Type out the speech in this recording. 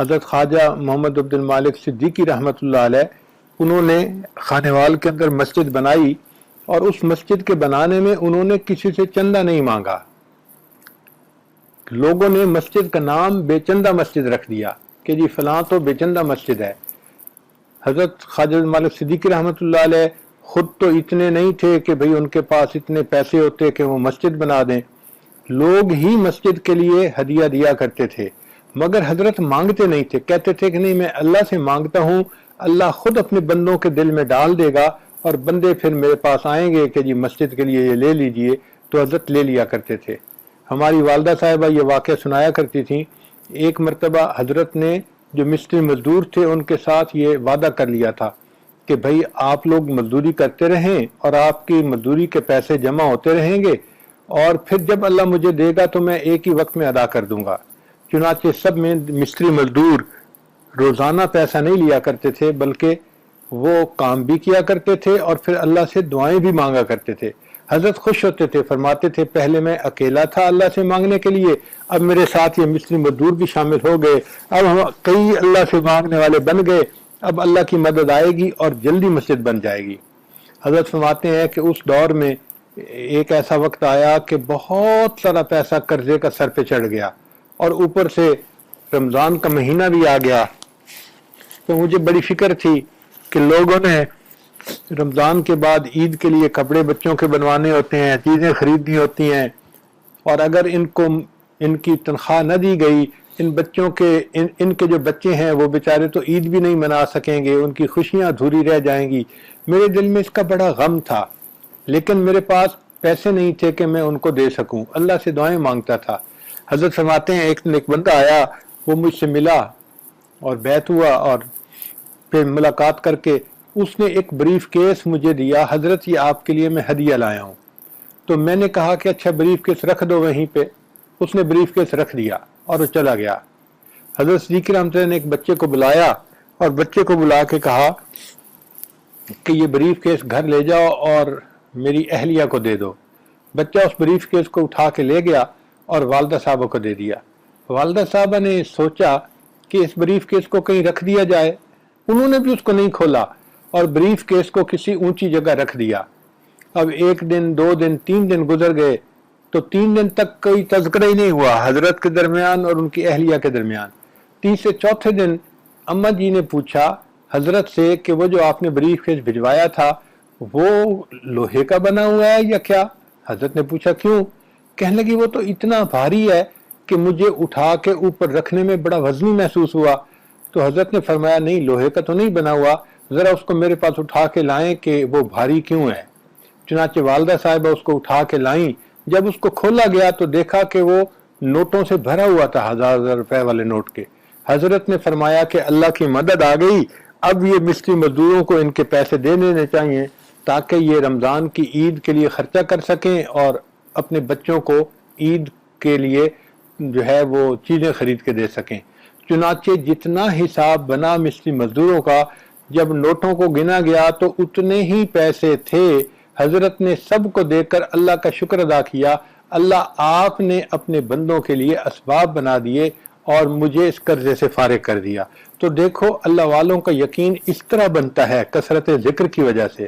حضرت خواجہ محمد عبد المالک صدیقی رحمۃ اللہ علیہ، انہوں نے خانوال کے اندر مسجد بنائی، اور اس مسجد کے بنانے میں انہوں نے کسی سے چندہ نہیں مانگا۔ لوگوں نے مسجد کا نام بے چندہ مسجد رکھ دیا کہ جی فلاں تو بے چندہ مسجد ہے۔ حضرت خواجہ مالک صدیقی رحمۃ اللہ علیہ خود تو اتنے نہیں تھے کہ بھئی ان کے پاس اتنے پیسے ہوتے کہ وہ مسجد بنا دیں، لوگ ہی مسجد کے لیے ہدیہ دیا کرتے تھے، مگر حضرت مانگتے نہیں تھے، کہتے تھے کہ نہیں میں اللہ سے مانگتا ہوں، اللہ خود اپنے بندوں کے دل میں ڈال دے گا اور بندے پھر میرے پاس آئیں گے کہ جی مسجد کے لیے یہ لے لیجئے، تو حضرت لے لیا کرتے تھے۔ ہماری والدہ صاحبہ یہ واقعہ سنایا کرتی تھیں، ایک مرتبہ حضرت نے جو مستری مزدور تھے ان کے ساتھ یہ وعدہ کر لیا تھا کہ بھئی آپ لوگ مزدوری کرتے رہیں اور آپ کی مزدوری کے پیسے جمع ہوتے رہیں گے، اور پھر جب اللہ مجھے دے گا تو میں ایک ہی وقت میں ادا کر دوں گا۔ چنانچہ سب میں مستری مزدور روزانہ پیسہ نہیں لیا کرتے تھے، بلکہ وہ کام بھی کیا کرتے تھے اور پھر اللہ سے دعائیں بھی مانگا کرتے تھے۔ حضرت خوش ہوتے تھے، فرماتے تھے پہلے میں اکیلا تھا اللہ سے مانگنے کے لیے، اب میرے ساتھ یہ مستری مزدور بھی شامل ہو گئے، اب ہم کئی اللہ سے مانگنے والے بن گئے، اب اللہ کی مدد آئے گی اور جلدی مسجد بن جائے گی۔ حضرت فرماتے ہیں کہ اس دور میں ایک ایسا وقت آیا کہ بہت سارا پیسہ قرضے کا سر پہ چڑھ گیا، اور اوپر سے رمضان کا مہینہ بھی آ گیا، تو مجھے بڑی فکر تھی کہ لوگوں نے رمضان کے بعد عید کے لیے کپڑے بچوں کے بنوانے ہوتے ہیں، چیزیں خریدنی ہوتی ہیں، اور اگر ان کی تنخواہ نہ دی گئی، ان کے جو بچے ہیں وہ بیچارے تو عید بھی نہیں منا سکیں گے، ان کی خوشیاں ادھوری رہ جائیں گی۔ میرے دل میں اس کا بڑا غم تھا، لیکن میرے پاس پیسے نہیں تھے کہ میں ان کو دے سکوں، اللہ سے دعائیں مانگتا تھا۔ حضرت فرماتے ہیں ایک بندہ آیا، وہ مجھ سے ملا اور بیعت ہوا، اور پھر ملاقات کر کے اس نے ایک بریف کیس مجھے دیا، حضرت یہ آپ کے لیے میں ہدیہ لایا ہوں۔ تو میں نے کہا کہ اچھا بریف کیس رکھ دو وہیں پہ۔ اس نے بریف کیس رکھ دیا اور وہ چلا گیا۔ حضرت صدیقی رحمۃ اللہ نے ایک بچے کو بلایا اور بچے کو بلا کے کہا کہ یہ بریف کیس گھر لے جاؤ اور میری اہلیہ کو دے دو۔ بچہ اس بریف کیس کو اٹھا کے لے گیا اور والدہ صاحبہ کو دے دیا۔ والدہ صاحبہ نے سوچا کہ اس بریف کیس کو کہیں رکھ دیا جائے، انہوں نے بھی اس کو نہیں کھولا اور بریف کیس کو کسی اونچی جگہ رکھ دیا۔ اب 1 دن 2 دن 3 دن گزر گئے، تو 3 دن تک کوئی تذکرہ ہی نہیں ہوا حضرت کے درمیان اور ان کی اہلیہ کے درمیان۔ تیسرے چوتھے دن اماں جی نے پوچھا حضرت سے کہ وہ جو آپ نے بریف کیس بھجوایا تھا وہ لوہے کا بنا ہوا ہے یا کیا؟ حضرت نے پوچھا کیوں؟ کہنے لگی وہ تو اتنا بھاری ہے کہ مجھے اٹھا کے اوپر رکھنے میں بڑا وزنی محسوس ہوا۔ تو حضرت نے فرمایا نہیں، لوہے کا تو نہیں بنا ہوا، ذرا اس کو میرے پاس اٹھا کے لائیں کہ وہ بھاری کیوں ہے۔ چنانچہ والدہ صاحبہ اس کو اٹھا کے لائیں، جب اس کو کھولا گیا تو دیکھا کہ وہ نوٹوں سے بھرا ہوا تھا، 1000 روپے والے نوٹ کے۔ حضرت نے فرمایا کہ اللہ کی مدد آ گئی، اب یہ مستری مزدوروں کو ان کے پیسے دے دینے چاہیے تاکہ یہ رمضان کی عید کے لیے خرچہ کر سکیں اور اپنے بچوں کو عید کے لیے جو ہے وہ چیزیں خرید کے دے سکیں۔ چنانچہ جتنا حساب بنا مستری مزدوروں کا، جب نوٹوں کو گنا گیا تو اتنے ہی پیسے تھے۔ حضرت نے سب کو دے کر اللہ کا شکر ادا کیا، اللہ آپ نے اپنے بندوں کے لیے اسباب بنا دیے اور مجھے اس قرضے سے فارغ کر دیا۔ تو دیکھو اللہ والوں کا یقین اس طرح بنتا ہے کثرت ذکر کی وجہ سے۔